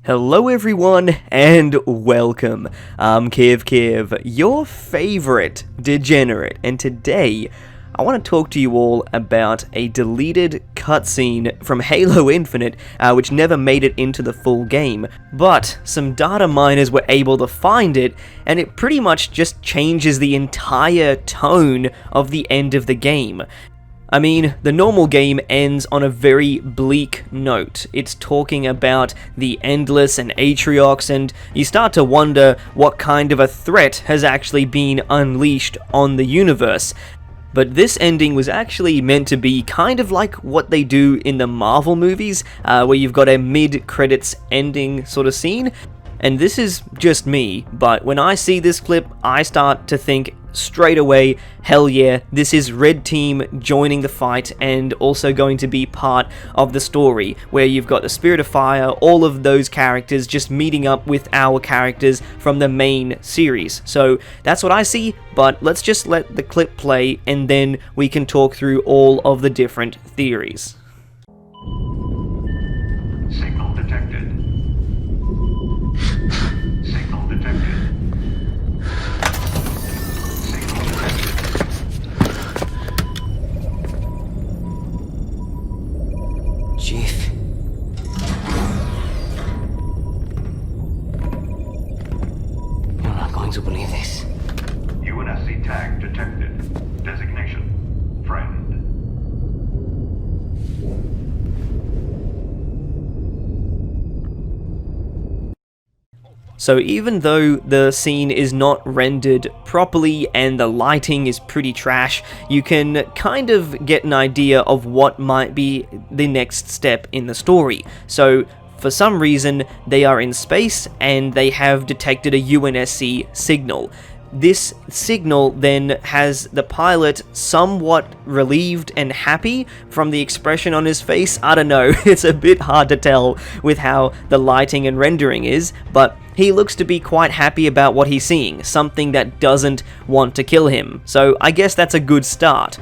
Hello everyone, and welcome. I'm Kev, your favorite degenerate, and today I want to talk to you all about a deleted cutscene from Halo Infinite, which never made it into the full game, but some data miners were able to find it, and it pretty much just changes the entire tone of the end of the game. I mean, the normal game ends on a very bleak note. It's talking about the Endless and Atriox, and you start to wonder what kind of a threat has actually been unleashed on the universe. But this ending was actually meant to be kind of like what they do in the Marvel movies, where you've got a mid-credits ending sort of scene. And this is just me, but when I see this clip, I start to think straight away, hell yeah, this is Red Team joining the fight and also going to be part of the story, where you've got the Spirit of Fire, all of those characters just meeting up with our characters from the main series. So that's what I see, but let's just let the clip play and then we can talk through all of the different theories. Signal detected. Signal detected. Signal detected. Chief. You're not going to believe this. UNSC tag detected. Designation: friend. So even though the scene is not rendered properly and the lighting is pretty trash, you can kind of get an idea of what might be the next step in the story. So for some reason, they are in space and they have detected a UNSC signal. This signal then has the pilot somewhat relieved and happy from the expression on his face. I don't know, it's a bit hard to tell with how the lighting and rendering is, but he looks to be quite happy about what he's seeing, something that doesn't want to kill him. So I guess that's a good start.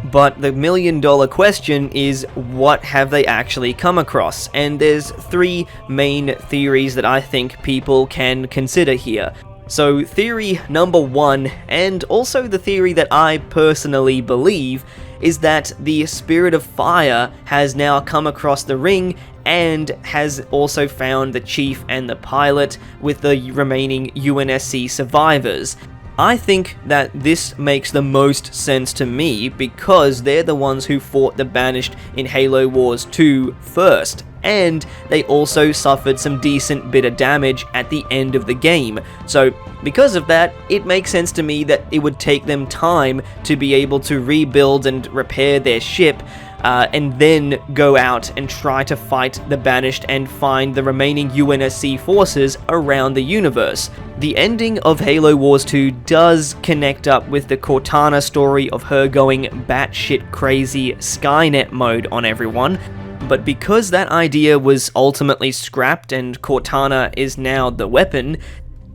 But the million-dollar question is, what have they actually come across? And there's three main theories that I think people can consider here. So theory number one, and also the theory that I personally believe, is that the Spirit of Fire has now come across the ring and has also found the Chief and the pilot with the remaining UNSC survivors. I think that this makes the most sense to me because they're the ones who fought the Banished in Halo Wars 2 first, and they also suffered some decent bit of damage at the end of the game. So because of that, it makes sense to me that it would take them time to be able to rebuild and repair their ship, and then go out and try to fight the Banished and find the remaining UNSC forces around the universe. The ending of Halo Wars 2 does connect up with the Cortana story of her going batshit crazy Skynet mode on everyone, but because that idea was ultimately scrapped and Cortana is now the weapon,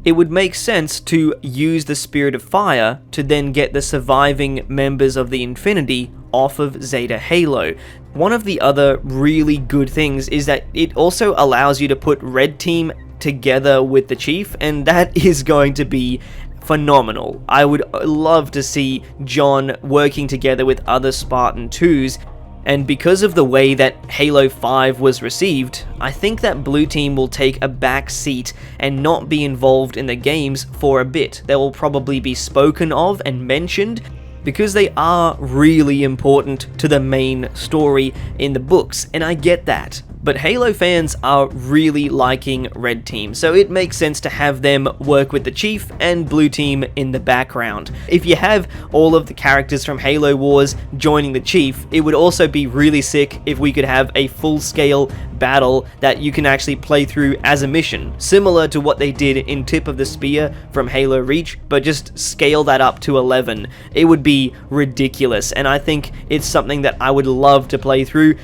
it would make sense to use the Spirit of Fire to then get the surviving members of the Infinity off of Zeta Halo. One of the other really good things is that it also allows you to put Red Team together with the Chief, and that is going to be phenomenal. I would love to see John working together with other Spartan 2s. And because of the way that Halo 5 was received, I think that Blue Team will take a back seat and not be involved in the games for a bit. They will probably be spoken of and mentioned because they are really important to the main story in the books, and I get that. But Halo fans are really liking Red Team, so it makes sense to have them work with the Chief and Blue Team in the background. If you have all of the characters from Halo Wars joining the Chief, it would also be really sick if we could have a full-scale battle that you can actually play through as a mission, similar to what they did in Tip of the Spear from Halo Reach, but just scale that up to 11. It would be ridiculous, and I think it's something that I would love to play through.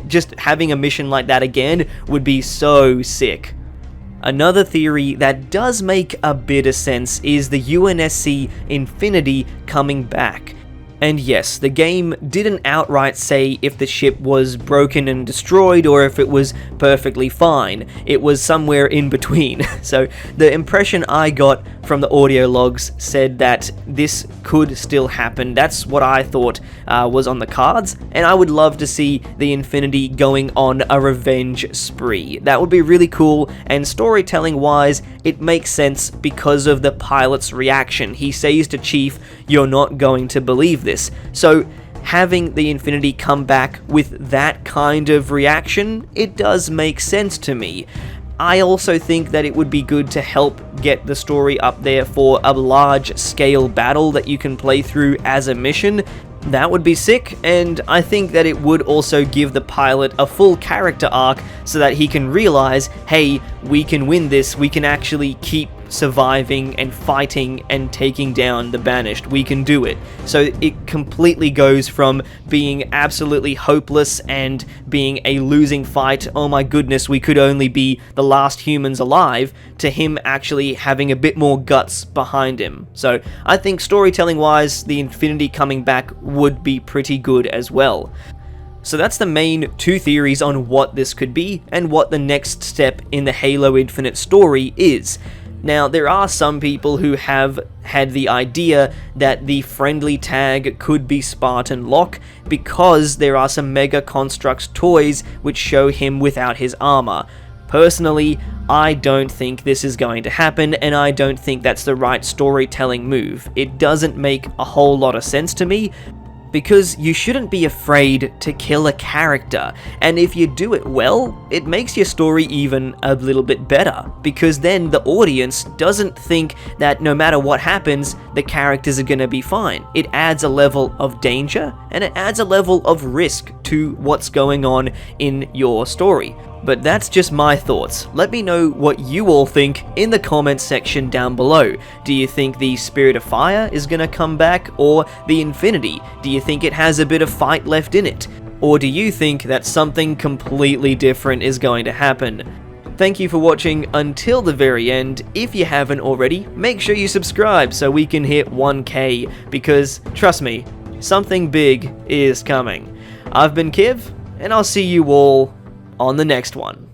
Just having a mission like that again would be so sick. Another theory that does make a bit of sense is the UNSC Infinity coming back. And yes, the game didn't outright say if the ship was broken and destroyed or if it was perfectly fine. It was somewhere in between. So the impression I got from the audio logs said that this could still happen. That's what I thought was on the cards, and I would love to see the Infinity going on a revenge spree. That would be really cool, and storytelling wise, it makes sense because of the pilot's reaction. He says to Chief, "You're not going to believe this." So having the Infinity come back with that kind of reaction, it does make sense to me. I also think that it would be good to help get the story up there for a large scale battle that you can play through as a mission. That would be sick, and I think that it would also give the pilot a full character arc so that he can realize, hey, we can win this, we can actually keep surviving and fighting and taking down the Banished, we can do it. So it completely goes from being absolutely hopeless and being a losing fight, oh my goodness, we could only be the last humans alive, to him actually having a bit more guts behind him. So I think storytelling wise, the Infinity coming back would be pretty good as well. So that's the main two theories on what this could be and what the next step in the Halo Infinite story is. Now, there are some people who have had the idea that the friendly tag could be Spartan Locke because there are some Mega Construx toys which show him without his armor. Personally, I don't think this is going to happen, and I don't think that's the right storytelling move. It doesn't make a whole lot of sense to me, because you shouldn't be afraid to kill a character, and if you do it well, it makes your story even a little bit better, because then the audience doesn't think that no matter what happens, the characters are gonna be fine. It adds a level of danger, and it adds a level of risk to what's going on in your story. But that's just my thoughts. Let me know what you all think in the comments section down below. Do you think the Spirit of Fire is gonna come back, or the Infinity? Do you think it has a bit of fight left in it? Or do you think that something completely different is going to happen? Thank you for watching until the very end. If you haven't already, make sure you subscribe so we can hit 1K, because trust me, something big is coming. I've been Kiv, and I'll see you all on the next one.